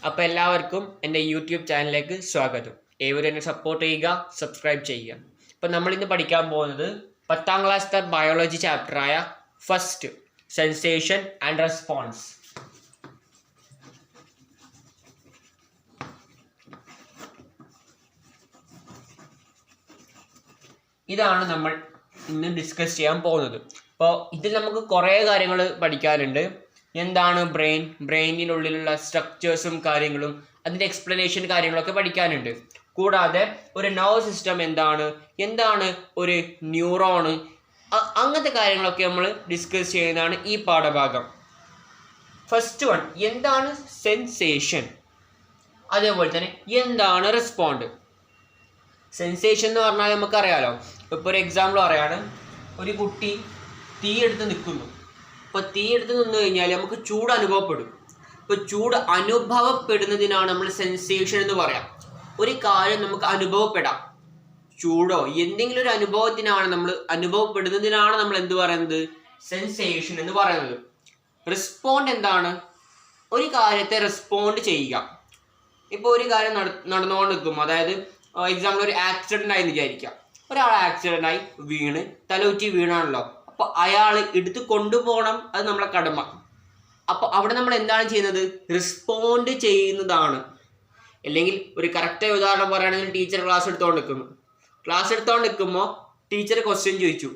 അപ്പോൾ എല്ലാവർക്കും എൻ്റെ യൂട്യൂബ് ചാനലിലേക്ക് സ്വാഗതം. ഏവരും എന്നെ സപ്പോർട്ട് ചെയ്യുക, സബ്സ്ക്രൈബ് ചെയ്യുക. അപ്പോൾ നമ്മളിന്ന് പഠിക്കാൻ പോകുന്നത് 10ാം ക്ലാസ്സിലെ ബയോളജി ചാപ്റ്ററായ ഫസ്റ്റ് സെൻസേഷൻ ആൻഡ് റെസ്പോൺസ്. ഇതാണ് നമ്മൾ ഇന്ന് ഡിസ്കസ് ചെയ്യാൻ പോകുന്നത്. അപ്പോൾ ഇതിൽ നമുക്ക് കുറേ കാര്യങ്ങൾ പഠിക്കാനുണ്ട്. എന്താണ് ബ്രെയിനിനുള്ളിലുള്ള സ്ട്രക്ചേഴ്സും കാര്യങ്ങളും അതിൻ്റെ എക്സ്പ്ലനേഷൻ കാര്യങ്ങളൊക്കെ പഠിക്കാനുണ്ട്. കൂടാതെ ഒരു നെർവ് സിസ്റ്റം എന്താണ് ഒരു ന്യൂറോണ്, അങ്ങനത്തെ കാര്യങ്ങളൊക്കെ നമ്മൾ ഡിസ്കസ് ചെയ്യുന്നതാണ് ഈ പാഠഭാഗം. ഫസ്റ്റ് വൺ, എന്താണ് സെൻസേഷൻ, അതേപോലെ തന്നെ എന്താണ് റെസ്പോണ്ട്. സെൻസേഷൻ എന്ന് പറഞ്ഞാൽ നമുക്കറിയാലോ. ഇപ്പോൾ ഒരു എക്സാമ്പിൾ പറയാണ്, ഒരു കുട്ടി തീയെടുത്ത് നിൽക്കുന്നു. ഇപ്പോൾ തീയെടുത്ത് നിന്ന് കഴിഞ്ഞാൽ നമുക്ക് ചൂട് അനുഭവപ്പെടും. ഇപ്പോൾ ചൂട് അനുഭവപ്പെടുന്നതിനാണ് നമ്മൾ സെൻസേഷൻ എന്ന് പറയാം. ഒരു കാര്യം നമുക്ക് അനുഭവപ്പെടാം, ചൂടോ എന്തെങ്കിലും ഒരു അനുഭവത്തിനാണ് അനുഭവപ്പെടുന്നതിനാണ് നമ്മൾ എന്ത് പറയുന്നത്, സെൻസേഷൻ എന്ന് പറയുന്നത്. റെസ്പോണ്ട് എന്താണ്, ഒരു കാര്യത്തെ റെസ്പോണ്ട് ചെയ്യുക. ഇപ്പോൾ ഒരു കാര്യം നടന്നുകൊണ്ട് നിൽക്കും, അതായത് എക്സാമ്പിൾ ഒരു ആക്സിഡൻ്റ് ആയി വിചാരിക്കുക. ഒരാൾ ആക്സിഡൻ്റ് ആയി വീണ് തലകുറ്റി വീണാണല്ലോ. അപ്പോൾ അയാൾ എടുത്ത് കൊണ്ടുപോകണം, അത് നമ്മളെ കടമ. അപ്പോൾ അവിടെ നമ്മൾ എന്താണ് ചെയ്യുന്നത്, റെസ്പോണ്ട് ചെയ്യുന്നതാണ്. അല്ലെങ്കിൽ ഒരു കറക്റ്റായ ഉദാഹരണം പറയുകയാണെങ്കിൽ, ടീച്ചർ ക്ലാസ് എടുത്തുകൊണ്ട് നിൽക്കുമ്പോൾ ടീച്ചർ ക്വസ്റ്റ്യൻ ചോദിച്ചു.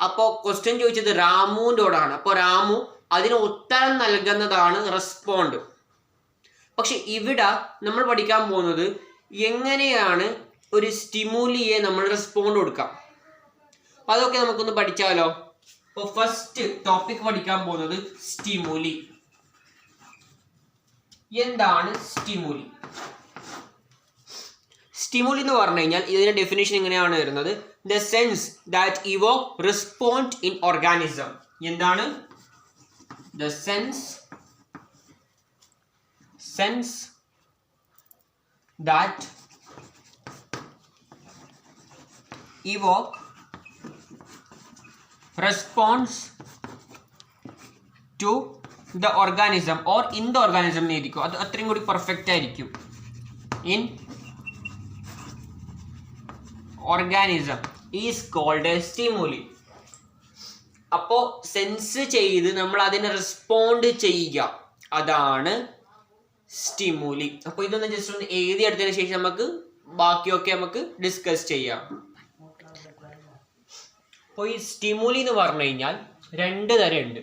അപ്പോൾ ക്വസ്റ്റ്യൻ ചോദിച്ചത് രാമുവിൻ്റെയോടാണ്. അപ്പോൾ രാമു അതിന് ഉത്തരം നൽകുന്നതാണ് റെസ്പോണ്ട്. പക്ഷെ ഇവിടെ നമ്മൾ പഠിക്കാൻ പോകുന്നത് എങ്ങനെയാണ് ഒരു സ്റ്റിമുലിയെ നമ്മൾ റെസ്പോണ്ട് കൊടുക്കാം. അതൊക്കെ നമുക്കൊന്ന് പഠിച്ചാലോ. അപ്പോൾ ഫസ്റ്റ് ടോപ്പിക് പഠിക്കാൻ പോകുന്നത് സ്റ്റിമുലി. എന്താണ് സ്റ്റിമുലി? സ്റ്റിമുലി എന്ന് പറഞ്ഞു കഴിഞ്ഞാൽ ഇതിന്റെ ഡെഫിനേഷൻ ഇങ്ങനെയാണ് വരുന്നത്: the sense that evoke respond in organism. എന്താണ് the sense that evoke response to the organism or in the organism എന്നായിരിക്കും. അത് അത്രയും കൂടി പെർഫെക്റ്റ് ആയിരിക്കും. An organism is called a stimuli. അപ്പോൾ സെൻസ് ചെയ്ത് നമ്മൾ അതിനെ റെസ്പോണ്ട് ചെയ്യുക, അതാണ് സ്റ്റിമുലി. അപ്പോൾ ഇതൊന്ന് ജസ്റ്റ് ഒന്ന് എഴുതിയെടുത്തതിന് ശേഷം നമുക്ക് ബാക്കിയൊക്കെ നമുക്ക് ഡിസ്കസ് ചെയ്യാം. അപ്പോൾ ഈ സ്റ്റിമുലി എന്ന് പറഞ്ഞു കഴിഞ്ഞാൽ രണ്ട് തരം ഉണ്ട്.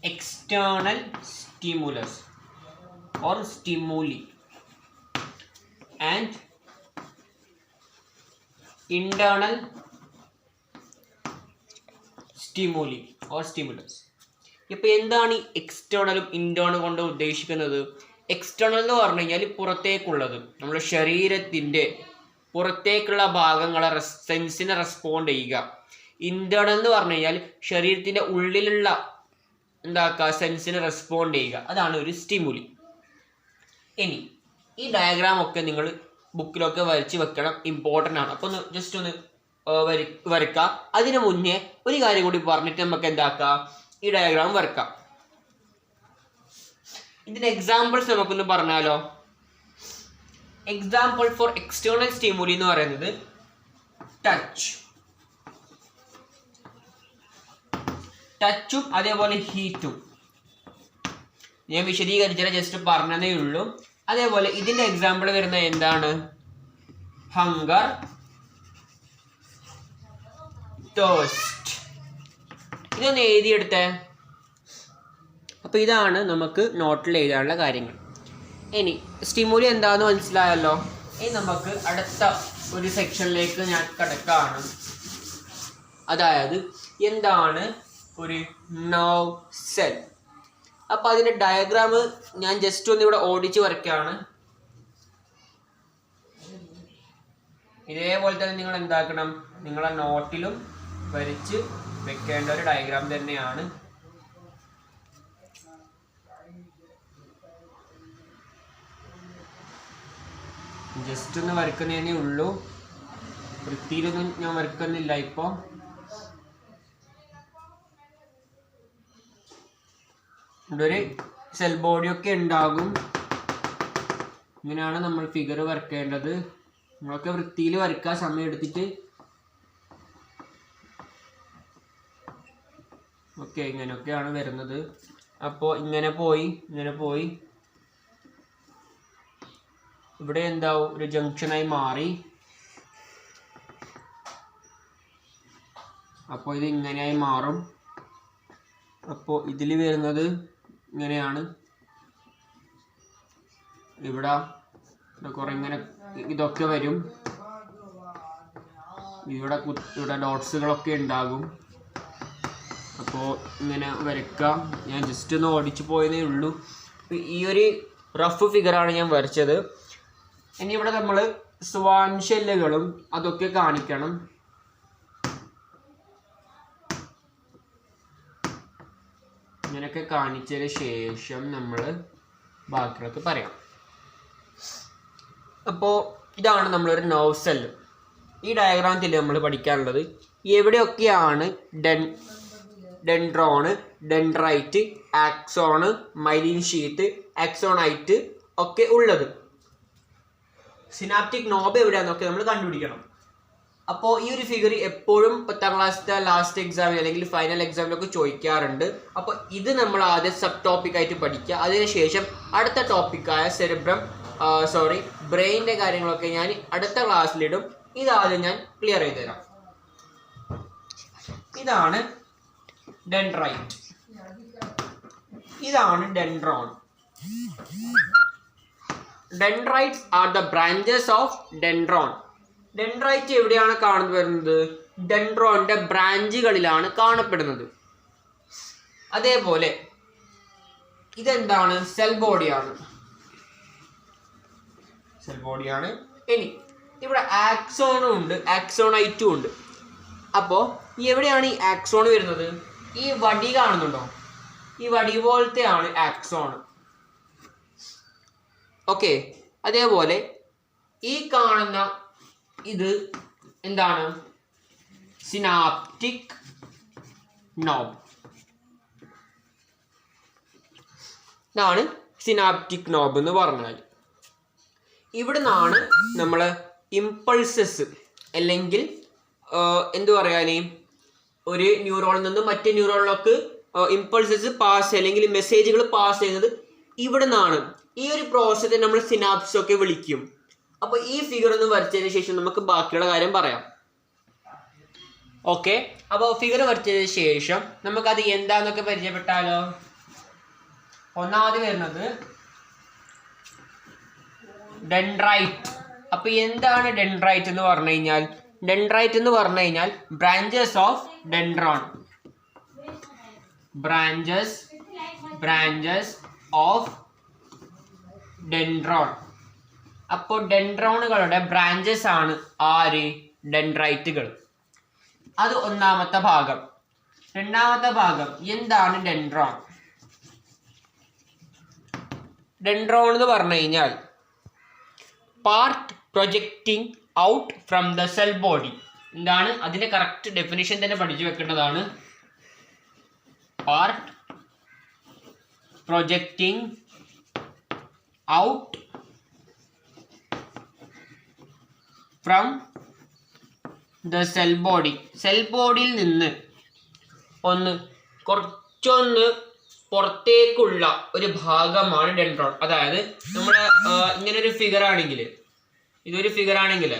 External stimulus or stimuli and internal stimuli or stimulus. ഇപ്പോൾ എന്താണ് ഈ എക്സ്റ്റേണലും ഇന്റേണൽ കൊണ്ട് ഉദ്ദേശിക്കുന്നത്? എക്സ്റ്റേണൽ എന്ന് പറഞ്ഞു കഴിഞ്ഞാൽ പുറത്തേക്കുള്ളത്, നമ്മുടെ ശരീരത്തിൻ്റെ പുറത്തേക്കുള്ള ഭാഗങ്ങളെ സെൻസിനെ റെസ്പോണ്ട് ചെയ്യുക. ഇന്റേണൽ എന്ന് പറഞ്ഞു കഴിഞ്ഞാൽ ശരീരത്തിൻ്റെ ഉള്ളിലുള്ള സെൻസിനെ റെസ്പോണ്ട് ചെയ്യുക, അതാണ് ഒരു സ്റ്റിമുലി. ഇനി ഈ ഡയഗ്രാം ഒക്കെ നിങ്ങൾ ബുക്കിലൊക്കെ വരച്ച് വെക്കണം, ഇമ്പോർട്ടൻ്റ് ആണ്. അപ്പോൾ ജസ്റ്റ് ഒന്ന് വരയ്ക്കുക. അതിനു മുന്നേ ഒരു കാര്യം കൂടി പറഞ്ഞിട്ട് നമുക്ക് ഈ ഡയഗ്രാം വരക്കാം. ഇതിന്റെ എക്സാമ്പിൾസ് നമുക്കൊന്ന് പറഞ്ഞാലോ. എക്സാമ്പിൾ ഫോർ എക്സ്റ്റേണൽ സ്റ്റിമുലി എന്ന് പറയുന്നത് ടച്ചും അതേപോലെ ഹീറ്റും. ഞാൻ വിശദീകരിച്ചാൽ ജസ്റ്റ് പറഞ്ഞതേ ഉള്ളൂ. അതേപോലെ ഇതിന്റെ എക്സാമ്പിൾ വരുന്ന എന്താണ്, ഹങ്കർ, തേഴ്സ്റ്റ്. ഇതൊന്ന് എഴുതിയെടുത്തേ. അപ്പോൾ ഇതാണ് നമുക്ക് നോട്ടിൽ എഴുതാനുള്ള കാര്യങ്ങൾ. ഇനി സ്റ്റിമുലി എന്താണെന്ന് മനസ്സിലായല്ലോ. ഇനി നമുക്ക് അടുത്ത ഒരു സെക്ഷനിലേക്ക് ഞാൻ കടക്കുകയാണ്. അതായത് എന്താണ് ഒരു നെർവ് സെൽ. അപ്പോൾ അതിൻ്റെ ഡയഗ്രാം ഞാൻ ജസ്റ്റ് ഒന്ന് ഇവിടെ ഓടിച്ച് വരയ്ക്കുകയാണ്. ഇതേപോലെ തന്നെ നിങ്ങൾ എന്താക്കണം, നിങ്ങളെ നോട്ടിലും വരച്ച് വെക്കേണ്ട ഒരു ഡയഗ്രാം തന്നെയാണ്. ജസ്റ്റ് ഒന്ന് വരക്കുന്നതേ ഉള്ളൂ, വൃത്തിയിലൊന്നും ഞാൻ വരക്കുന്നില്ല ഇപ്പോൾ. ഇവിടെ ഒരു സെൽ ബോഡിയൊക്കെ ഉണ്ടാകും. ഇങ്ങനെയാണ് നമ്മൾ ഫിഗർ വരയ്ക്കേണ്ടത്. നമ്മളൊക്കെ വൃത്തിയിൽ വരയ്ക്കാൻ സമയം എടുത്തിട്ട്. ഓക്കെ, ഇങ്ങനെയൊക്കെയാണ് വരുന്നത്. അപ്പോൾ ഇങ്ങനെ പോയി ഇവിടെ എന്താവും, ഒരു ജംഗ്ഷനായി മാറി. അപ്പോൾ ഇത് ഇങ്ങനെയായി മാറും. അപ്പോൾ ഇതിൽ വരുന്നത് ഇങ്ങനെയാണ്. ഇവിടെ കുറേ ഇങ്ങനെ ഇതൊക്കെ വരും. ഇവിടെ ഡോട്ട്സുകളൊക്കെ ഉണ്ടാകും. അപ്പോൾ ഇങ്ങനെ വരയ്ക്കാം. ഞാൻ ജസ്റ്റ് ഒന്ന് ഓടിച്ചു പോയതേ ഉള്ളൂ. ഈ ഒരു റഫ് ഫിഗറാണ് ഞാൻ വരച്ചത്. ഇനി ഇവിടെ നമ്മൾ സ്വാൻ ഷെല്ലുകളും അതൊക്കെ കാണിക്കണം. ഇങ്ങനെയൊക്കെ കാണിച്ചതിന് ശേഷം നമ്മൾ ബാക്കിയൊക്കെ പറയാം. അപ്പോൾ ഇതാണ് നമ്മളൊരു നെർവ് സെല്ല്. ഈ ഡയഗ്രാമത്തിൽ നമ്മൾ പഠിക്കാനുള്ളത് എവിടെയൊക്കെയാണ് ഡെൻഡ്രോണ്, ഡെൻഡ്രൈറ്റ്, ആക്സോണ്, മൈലിൻ ഷീത്ത്, ആക്സോണൈറ്റ് ഒക്കെ ഉള്ളത്. സിനാപ്റ്റിക് നോബ് എവിടെയാണെന്നൊക്കെ നമ്മൾ കണ്ടുപിടിക്കണം. അപ്പോൾ ഈ ഒരു ഫിഗർ എപ്പോഴും 10ാം ക്ലാസ്സിലെ ലാസ്റ്റ് എക്സാമിൽ അല്ലെങ്കിൽ ഫൈനൽ എക്സാമിലൊക്കെ ചോദിക്കാറുണ്ട്. അപ്പോൾ ഇത് നമ്മൾ ആദ്യം സബ് ടോപ്പിക്കായിട്ട് പഠിക്കുക. അതിനുശേഷം അടുത്ത ടോപ്പിക്കായ ബ്രെയിനിൻ്റെ കാര്യങ്ങളൊക്കെ ഞാൻ അടുത്ത ക്ലാസ്സിലിടും. ഇതാദ്യം ഞാൻ ക്ലിയർ ചെയ്ത് തരാം. ഇതാണ് ഡെൻഡ്രൈറ്റ്, ഇതാണ് dendron. Dendrites are the branches of dendron. Dendrite എവിടെയാണ് കാണുന്നത്? ഡെൻഡ്രോണിന്റെ ബ്രാഞ്ചുകളിലാണ് കാണപ്പെടുന്നത്. അതേപോലെ ഇതെന്താണ്? സെൽ ബോഡിയാണ്. ഇനി ഇവിടെ ആക്സോണും ഉണ്ട്, ആക്സോണൈറ്റും ഉണ്ട്. അപ്പോൾ എവിടെയാണ് ഈ ആക്സോൺ വരുന്നത്? ഈ വടി കാണുന്നുണ്ടോ? ഈ വടി പോലത്തെയാണ് ആക്സോൺ. ഓക്കെ, അതേപോലെ ഈ കാണുന്ന ഇത് എന്താണ്? Synaptic knob. ഇതാണ് സിനാപ്റ്റിക് നോബ് എന്ന് പറഞ്ഞാൽ. ഇവിടെ നിന്നാണ് നമ്മൾ ഇമ്പൾസസ് അല്ലെങ്കിൽ എന്തു പറയാനേ, ഒരു ന്യൂറോണിൽ നിന്ന് മറ്റേ ന്യൂറോണിലേക്ക് ഇമ്പൾസസ് പാസ് അല്ലെങ്കിൽ മെസ്സേജുകൾ പാസ് ചെയ്യുന്നത് ഇവിടെ നിന്നാണ്. ഈ ഒരു പ്രോസസ്സിനെ നമ്മൾ സിനാപ്സ് ഒക്കെ വിളിക്കും. അപ്പോൾ ഈ ഫിഗർ ഒന്ന് വരച്ചതിന് ശേഷം നമുക്ക് ബാക്കിയുള്ള കാര്യം പറയാം. ഓക്കെ, അപ്പോൾ ഫിഗർ വരച്ചതിന് ശേഷം നമുക്കത് എന്താന്നൊക്കെ പരിചയപ്പെട്ടാലോ. ഒന്നാമത് വരുന്നത് ഡെൻഡ്രൈറ്റ്. അപ്പോൾ എന്താണ് ഡെൻഡ്രൈറ്റ് എന്ന് പറഞ്ഞു കഴിഞ്ഞാൽ? ഡെൻഡ്രൈറ്റ് എന്ന് പറഞ്ഞു കഴിഞ്ഞാൽ branches of dendron. Branches of dendron. അപ്പോൾ ഡെൻഡ്രോണുകളുടെ ബ്രാഞ്ചസ് ആണ് ആര്? ഡെൻഡ്രൈറ്റുകൾ. അത് ഒന്നാമത്തെ ഭാഗം. രണ്ടാമത്തെ ഭാഗം എന്താണ് ഡെൻഡ്രോൺ? ഡെൻഡ്രോൺ എന്ന് പറഞ്ഞു കഴിഞ്ഞാൽ part projecting out from the cell body. എന്താണ് അതിന്റെ കറക്റ്റ് ഡെഫിനിഷൻ തന്നെ പഠിച്ചു വെക്കേണ്ടതാണ്. Part projecting out from the cell body. Cell ബോഡിയിൽ നിന്ന് കുറച്ചൊന്ന് പുറത്തേക്കുള്ള ഒരു ഭാഗമാണ് ഡെൻഡ്രോൺ. അതായത് നമ്മൾ ഇങ്ങനൊരു ഫിഗർ ആണെങ്കിൽ, ഇതൊരു ഫിഗർ ആണെങ്കിൽ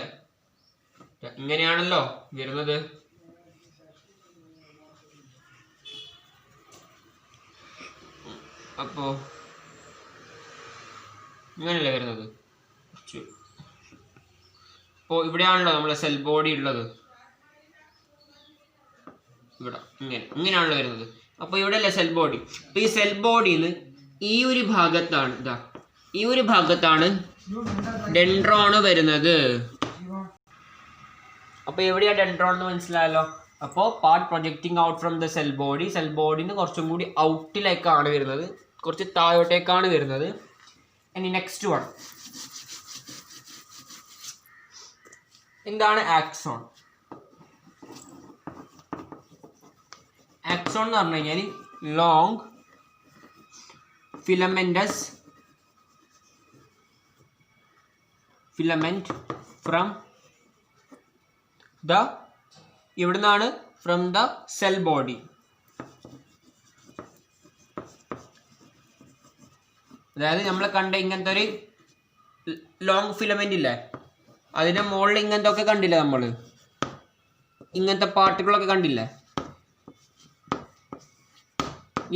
ഇങ്ങനെയാണല്ലോ വരുന്നത്. അപ്പോൾ ഇങ്ങനെയല്ലേ വരുന്നത്. അപ്പോൾ ഇവിടെയാണല്ലോ നമ്മളെ സെൽ ബോഡി ഉള്ളത്. ഇവിടെ ഇങ്ങനെയാണല്ലോ വരുന്നത്. അപ്പോൾ ഇവിടെയല്ലേ സെൽ ബോഡി. അപ്പോൾ ഈ സെൽ ബോഡിയിൽ നിന്ന് ഈ ഒരു ഭാഗത്താണ് ഡെൻഡ്രോൺ വരുന്നത്. അപ്പോൾ എവിടെയാണ് ഡെൻഡ്രോൺ എന്ന് മനസ്സിലായല്ലോ. അപ്പോൾ part projecting out from the cell body. Cell ബോഡിയിൽ നിന്ന് കുറച്ചും കൂടി ഔട്ടിലേക്കാണ് വരുന്നത്, കുറച്ച് താഴോട്ടേക്കാണ് വരുന്നത്. ഇനി നെക്സ്റ്റ് വൺ എന്താണ്? ആക്സോൺ. ആക്സോൺ എന്ന് പറഞ്ഞു കഴിഞ്ഞാൽ ലോങ് filament from the ഇവിടുന്നാണ് ഫ്രം ദ സെൽ ബോഡി. അതായത് നമ്മൾ കണ്ട ഇങ്ങനത്തെ ഒരു ലോങ് ഫിലമെന്റ് ഇല്ലേ, അതിന്റെ മുകളിൽ ഇങ്ങനത്തെ ഒക്കെ കണ്ടില്ലേ, നമ്മൾ ഇങ്ങനത്തെ പാർട്ടുകളൊക്കെ കണ്ടില്ലേ,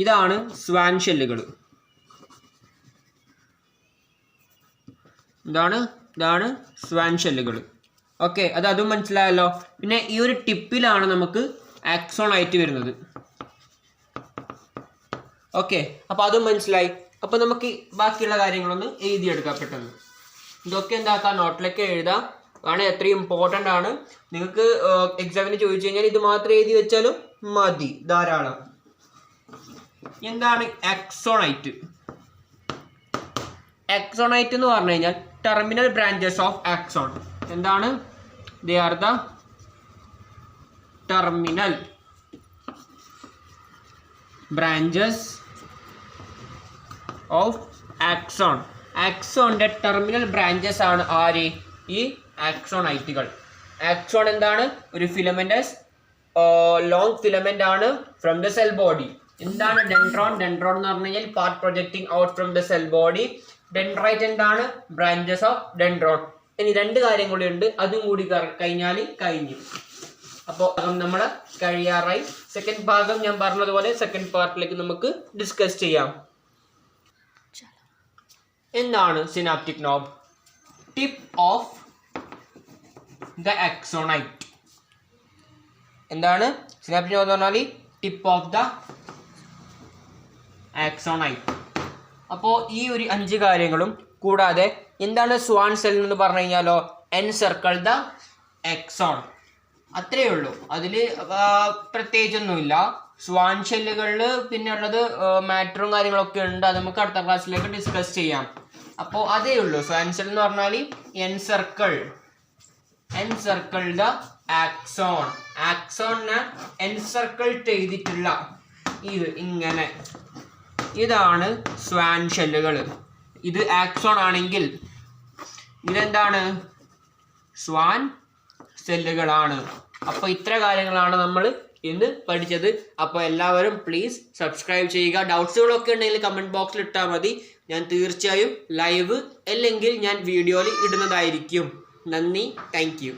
ഇതാണ് സ്വാൻ ഷെല്ലുകൾ. ഇതാണ് സ്വാൻ ഷെല്ലുകൾ. ഓക്കെ, അതും മനസ്സിലായല്ലോ. പിന്നെ ഈ ഒരു ടിപ്പിലാണ് നമുക്ക് ആക്സോൺ ആയിട്ട് വരുന്നത്. ഓക്കെ, അപ്പോൾ അതും മനസ്സിലായി. അപ്പോൾ നമുക്ക് ബാക്കിയുള്ള കാര്യങ്ങളൊന്ന് എഴുതിയെടുക്കാം പെട്ടെന്ന്. ഇതൊക്കെ എന്താക്കാം, നോട്ടിലൊക്കെ എഴുതാം. ആണ് എത്രയും ഇമ്പോർട്ടൻ്റ് ആണ്. നിങ്ങൾക്ക് എക്സാമിന് ചോദിച്ചു കഴിഞ്ഞാൽ ഇത് മാത്രം എഴുതി വെച്ചാലും മതി, ധാരാളം. എന്താണ് ആക്സോണൈറ്റ്? ആക്സോണൈറ്റ് എന്ന് പറഞ്ഞു കഴിഞ്ഞാൽ ടെർമിനൽ ബ്രാഞ്ചസ് ഓഫ് ആക്സോൺ. എന്താണ്? They are the terminal branches of axon. ആക്സോണിന്റെ ടെർമിനൽ ബ്രാഞ്ചസ് ആണ് ആര്? ഈ ആക്സോണൈറ്റുകൾ. ആക്സോൺ എന്താണ്? ഒരു ഫിലമെന്റസ് ലോങ് ഫിലമെന്റ് ആണ് ഫ്രം ദ സെൽ ബോഡി. എന്താണ് ഡെൻഡ്രോൺ? ഡെൻഡ്രോൺ എന്ന് പറഞ്ഞു കഴിഞ്ഞാൽ part projecting out from the cell body. Dendrite എന്താണ്? Branches of dendron. ഇനി രണ്ട് കാര്യം കൂടി ഉണ്ട്, അതും കൂടി കഴിഞ്ഞാൽ കഴിഞ്ഞു. അപ്പോൾ നമ്മൾ കഴിയാറായി. സെക്കൻഡ് ഭാഗം ഞാൻ പറഞ്ഞതുപോലെ സെക്കൻഡ് പാർട്ടിലേക്ക് നമുക്ക് ഡിസ്കസ് ചെയ്യാം. എന്താണ് synaptic knob? Tip of the axonite. എന്താണ് സിനാപ്റ്റിക് നോബ് എന്ന് പറഞ്ഞാൽ? Tip of the axonite. അപ്പോൾ ഈ ഒരു 5 കാര്യങ്ങളും കൂടാതെ എന്താണ് സ്വാൻ സെൽ എന്ന് പറഞ്ഞു കഴിഞ്ഞാലോ, എൻസർക്കിൾ ദ ആക്സോൺ. അത്രയേ ഉള്ളൂ, അതിൽ പ്രത്യേകിച്ചൊന്നുമില്ല. സ്വാൻ ഷെല്ലുകളിൽ പിന്നെ ഉള്ളത് മാറ്ററും കാര്യങ്ങളൊക്കെ ഉണ്ട്, അത് നമുക്ക് അടുത്ത ക്ലാസ്സിലേക്ക് ഡിസ്കസ് ചെയ്യാം. അപ്പോൾ അതേ ഉള്ളൂ. സ്വാൻ സെൽ എന്ന് പറഞ്ഞാൽ എൻസർക്കിൾ ദ ആക്സോൺ. ആക്സോണിനെ എൻസർക്കിൾ ചെയ്തിട്ടുള്ള ഇത് ഇങ്ങനെ, ഇതാണ് സ്വാൻ ഷെല്ലുകൾ. ഇത് ആക്സോൺ ആണെങ്കിൽ ഇതെന്താണ്? സ്വാൻ സെല്ലുകളാണ്. അപ്പോൾ ഇത്ര കാര്യങ്ങളാണ് നമ്മൾ ഇന്ന് പഠിച്ചത്. അപ്പോൾ എല്ലാവരും പ്ലീസ് സബ്സ്ക്രൈബ് ചെയ്യുക. ഡൗട്ട്സുകളൊക്കെ ഉണ്ടെങ്കിൽ കമൻറ്റ് ബോക്സിൽ ഇട്ടാൽ മതി. ഞാൻ തീർച്ചയായും ലൈവ് അല്ലെങ്കിൽ ഞാൻ വീഡിയോയിൽ ഇടുന്നതായിരിക്കും. നന്ദി, താങ്ക് യു.